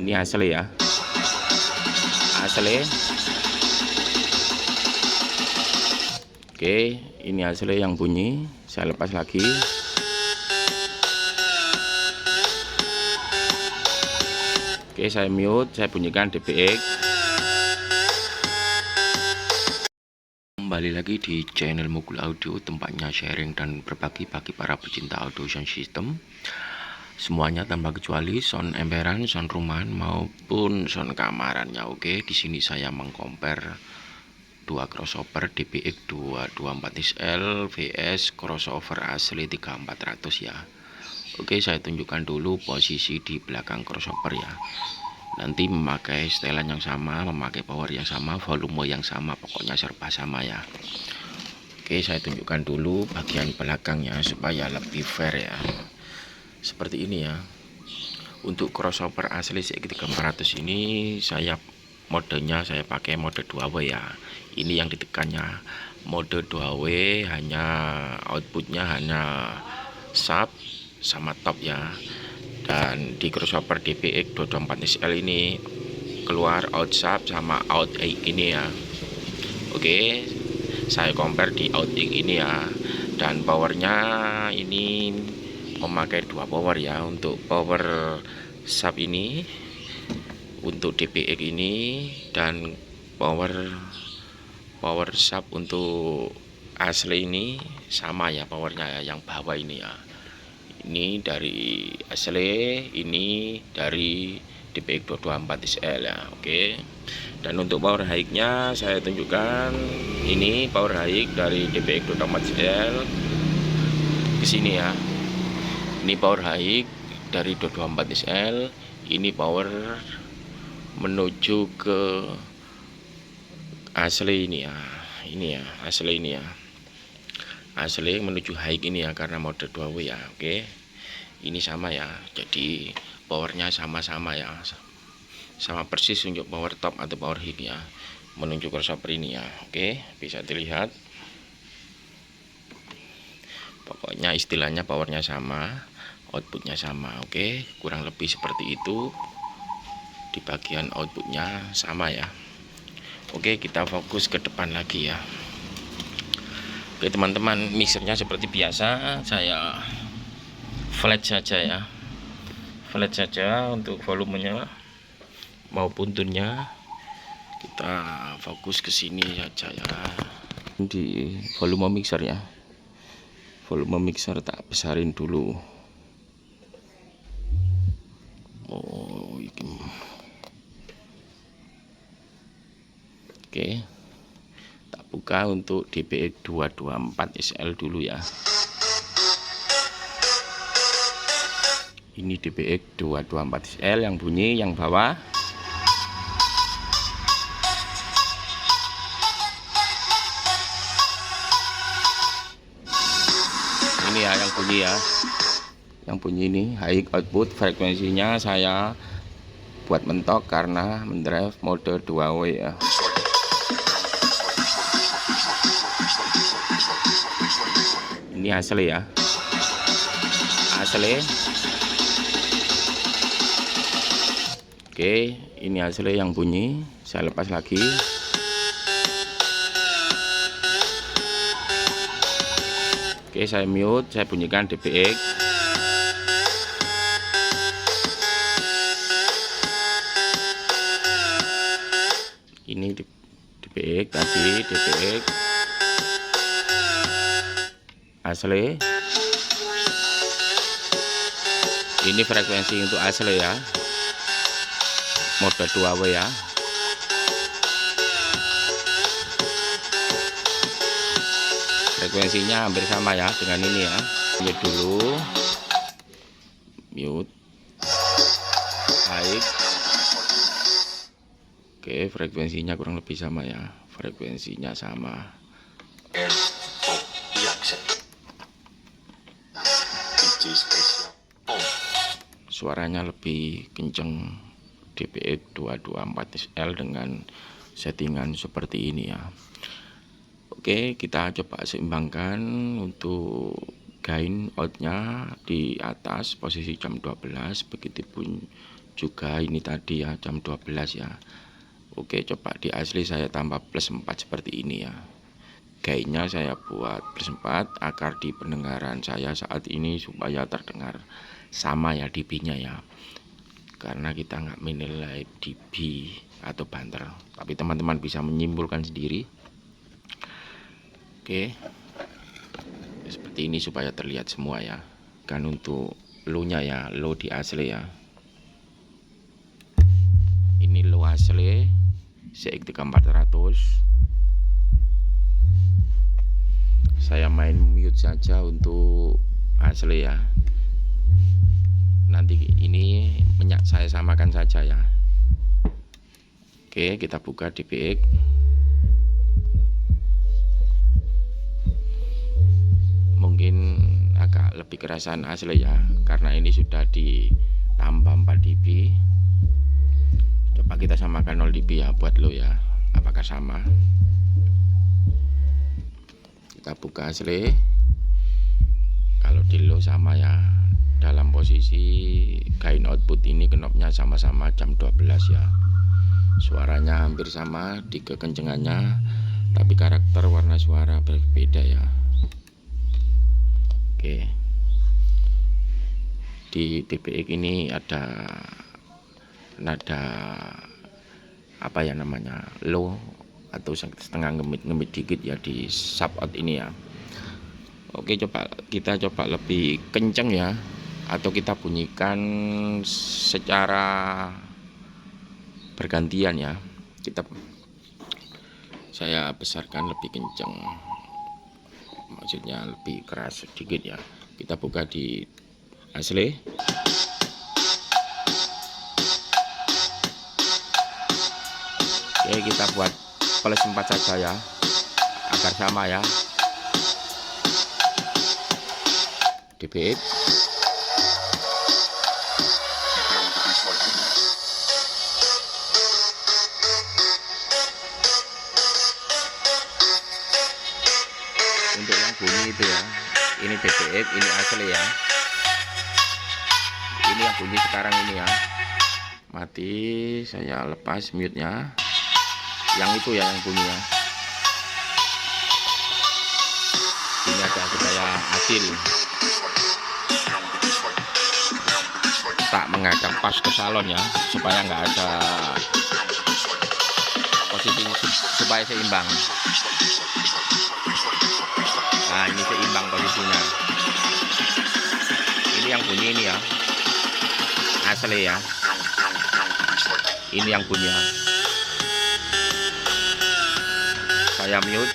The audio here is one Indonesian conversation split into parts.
Ini asli ya, asli. Oke, ini asli yang bunyi. Saya lepas lagi. Oke, saya mute, saya bunyikan DBX. Kembali lagi di channel Mogul Audio, tempatnya sharing dan berbagi bagi para pecinta audio sound system. Semuanya tanpa kecuali sound emperan, sound rumahan maupun sound kamarannya. Oke, di sini saya mengcompare dua crossover DBX 224XL vs crossover asli 3400 ya. Oke, saya tunjukkan dulu posisi di belakang crossover ya. Nanti memakai setelan yang sama, memakai power yang sama, volume yang sama, pokoknya serba sama ya. Oke, saya tunjukkan dulu bagian belakangnya supaya lebih fair ya. Seperti ini ya. Untuk crossover asli CX3400 ini modenya saya pakai mode 2W ya. Ini yang ditekannya. Mode 2W hanya outputnya hanya sub sama top ya. Dan di crossover DBX 224XL ini keluar out sub sama out ini ya. Oke, saya compare di out ini ya. Dan powernya ini memakai dua power ya. Untuk power sub ini untuk DBX ini, dan power sub untuk asli ini sama ya powernya ya, yang bawah ini ya. Ini dari asli, ini dari DBX 224XL ya. Oke. Dan untuk power high-nya saya tunjukkan, ini power high dari DBX 224XL ke sini ya. Ini power high dari 224XL, ini power menuju ke asli ini ya. Ini ya, asli ini ya. Asli menuju high ini ya, karena mode 2W ya. Oke. Ini sama ya. Jadi powernya sama-sama ya. Sama persis untuk power top atau power high ya. Menuju crossover ini ya. Oke, bisa dilihat. Pokoknya istilahnya powernya sama, outputnya sama. Oke, kurang lebih seperti itu. Di bagian outputnya sama ya. Oke, kita fokus ke depan lagi ya. Oke teman-teman, mixernya seperti biasa saya flat saja ya, flat saja untuk volumenya maupun tunnya. Kita fokus ke sini saja ya. Di volume mixer ya, volume mixer tak besarin dulu. Oh ini. Oke, tak buka untuk DBX 224XL dulu ya. Ini DBX 224XL yang bunyi yang bawah. Ini ya yang bunyi ya. Yang bunyi ini high output, frekuensinya saya buat mentok karena mendrive mode 2W ya. Ini asli ya, asli. Oke, ini asli yang bunyi. Saya lepas lagi. Oke, saya mute, saya bunyikan DBX. Ini DBX tadi, DBX asli. Ini frekuensi untuk asli ya, mode 2W ya. Frekuensinya hampir sama ya dengan ini ya. Mute dulu, mute high. Oke, frekuensinya kurang lebih sama ya, frekuensinya sama. Suaranya lebih kenceng DBX 224XL dengan settingan seperti ini ya. Oke, kita coba seimbangkan. Untuk gain outnya di atas posisi jam 12, begitupun juga ini tadi ya, jam 12 ya. Oke, coba di asli saya tambah +4 seperti ini ya. Gainnya saya buat +4 agar di pendengaran saya saat ini supaya terdengar sama ya dB-nya ya. Karena kita nggak menilai dB atau banter, tapi teman-teman bisa menyimpulkan sendiri. Oke, seperti ini supaya terlihat semua ya. Kan untuk low-nya ya, low di asli ya. Ini low asli CX3400. Saya main mute saja untuk asli ya. Nanti ini saya samakan saja ya. Oke, kita buka DBX. Mungkin agak lebih kerasan asli ya, karena ini sudah ditambah 4 dB. Coba kita samakan 0 dB ya buat lo ya. Apakah sama? Kita buka asli. Kalau di low sama ya. Dalam posisi gain output ini knobnya sama-sama jam 12 ya. Suaranya hampir sama di kekencengannya, tapi karakter warna suara berbeda ya. Oke, di DBX ini ada nada apa ya namanya, low atau setengah ngemit dikit ya di sub out ini ya. Oke, kita coba lebih kenceng ya, atau kita bunyikan secara bergantian ya. Saya besarkan lebih kenceng, maksudnya lebih keras sedikit ya. Kita buka di asli. Oke, kita buat +4 saja ya, agar sama ya. DBX. Untuk yang bunyi itu ya, ini DBX, ini asli ya. Ini yang bunyi sekarang ini ya. Mati, saya lepas mute-nya. Yang itu ya yang bunyi ya. Ini ada supaya adil. Tak menghadap pas ke salon ya, supaya nggak ada posisi, supaya seimbang. Nah, ini seimbang posisinya. Ini yang bunyi ini ya, asli ya. Ini yang bunyi ya. Saya mute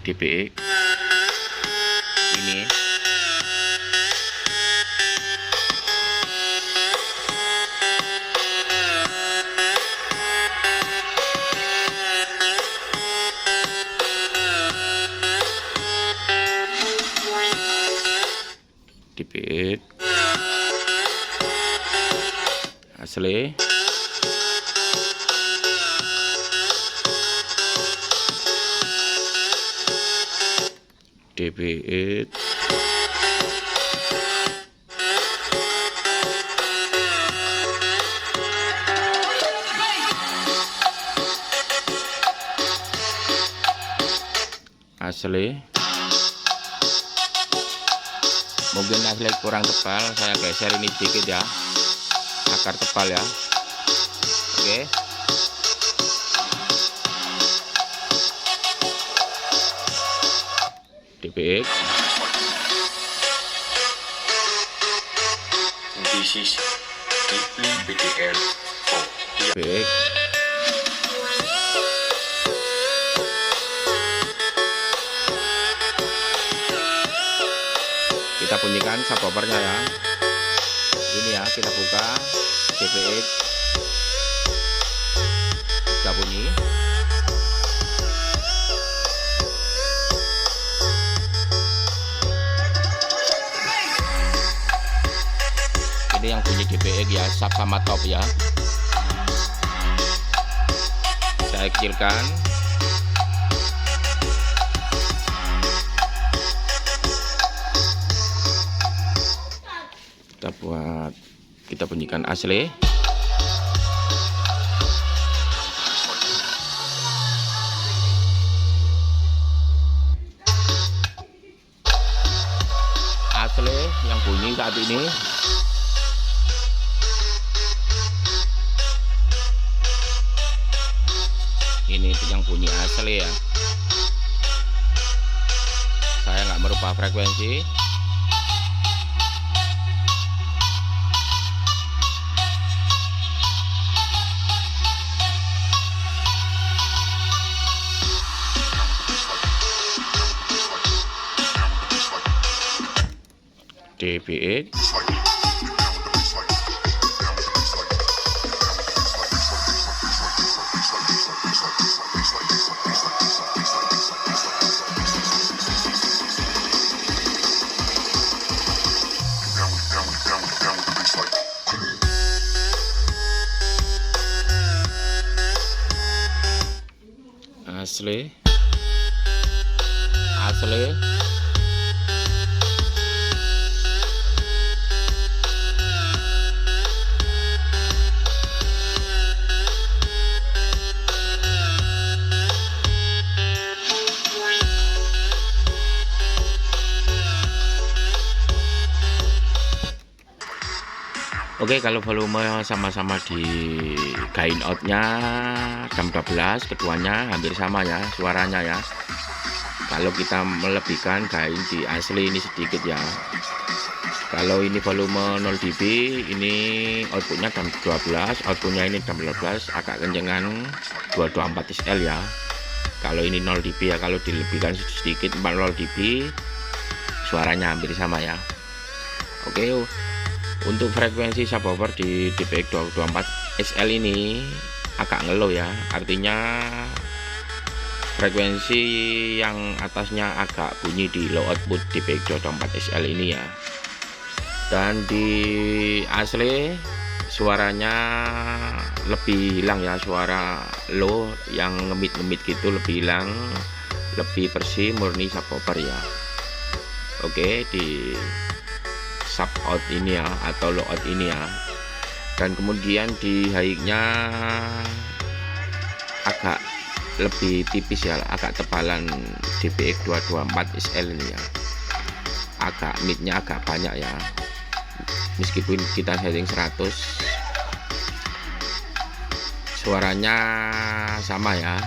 DBX ini. DBX asli. DBX asli. Mungkin asli kurang tebal, saya geser ini sedikit ya, agar tebal ya. Oke, DBX. This is Kipling BDR. DBX. Kita bunyikan subwoofernya ya. Ini ya, kita buka DBX. Kita bunyi. Ini yang bunyi DBX ya, sub sama top ya. Saya kecilkan. Kita bunyikan asli. saat ini. Ini yang bunyi asli ya. Saya nggak merubah frekuensi. dBx. Asli. Oke, kalau volume sama-sama di gain outnya jam 12, keduanya hampir sama ya suaranya ya. Kalau kita melebihkan gain di asli ini sedikit ya. Kalau ini volume 0 dB, ini outputnya jam 12, outputnya ini jam 12, agak kencengan 224 SL ya. Kalau ini 0 dB ya, kalau dilebihkan sedikit 40 dB, suaranya hampir sama ya. Oke, untuk frekuensi subwoofer di dBx 224 SL ini agak ngelow ya, artinya frekuensi yang atasnya agak bunyi di low output dBx 224 SL ini ya. Dan di asli suaranya lebih hilang ya, suara low yang ngemit-ngemit gitu lebih hilang, lebih bersih, murni subwoofer ya. Oke, di sub out ini ya, atau low out ini ya. Dan kemudian di high-nya agak lebih tipis ya, agak tebalan dBx 224 SL ini ya. Agak midnya agak banyak ya, meskipun kita setting 100, suaranya sama ya,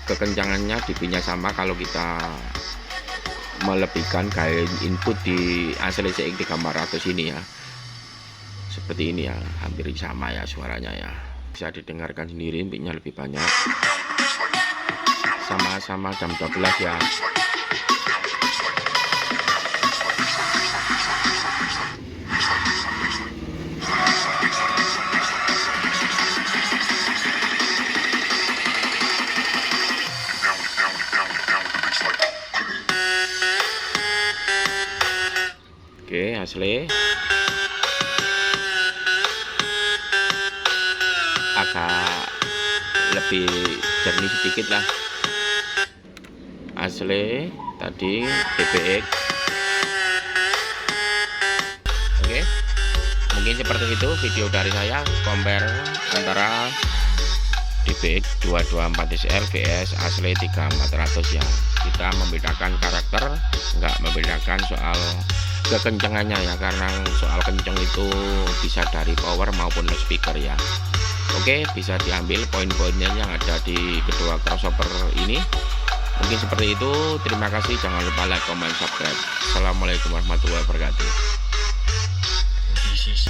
kekencangannya dB-nya sama. Kalau kita melebihkan gain input di asli CX 3400 ini ya, seperti ini ya, hampir sama ya suaranya ya. Bisa didengarkan sendiri, mic-nya lebih banyak, sama-sama jam 12 ya. Oke, asli agak lebih jernih sedikit lah. Asli tadi dBx. Oke, mungkin seperti itu video dari saya, compare antara dBx 224 SL vs asli 3400 ya. Kita membedakan karakter, nggak membedakan soal kekencangannya ya, karena soal kenceng itu bisa dari power maupun speaker ya. Oke, bisa diambil poin-poinnya yang ada di kedua crossover ini. Mungkin seperti itu. Terima kasih, jangan lupa like, comment, subscribe. Assalamualaikum warahmatullahi wabarakatuh. This is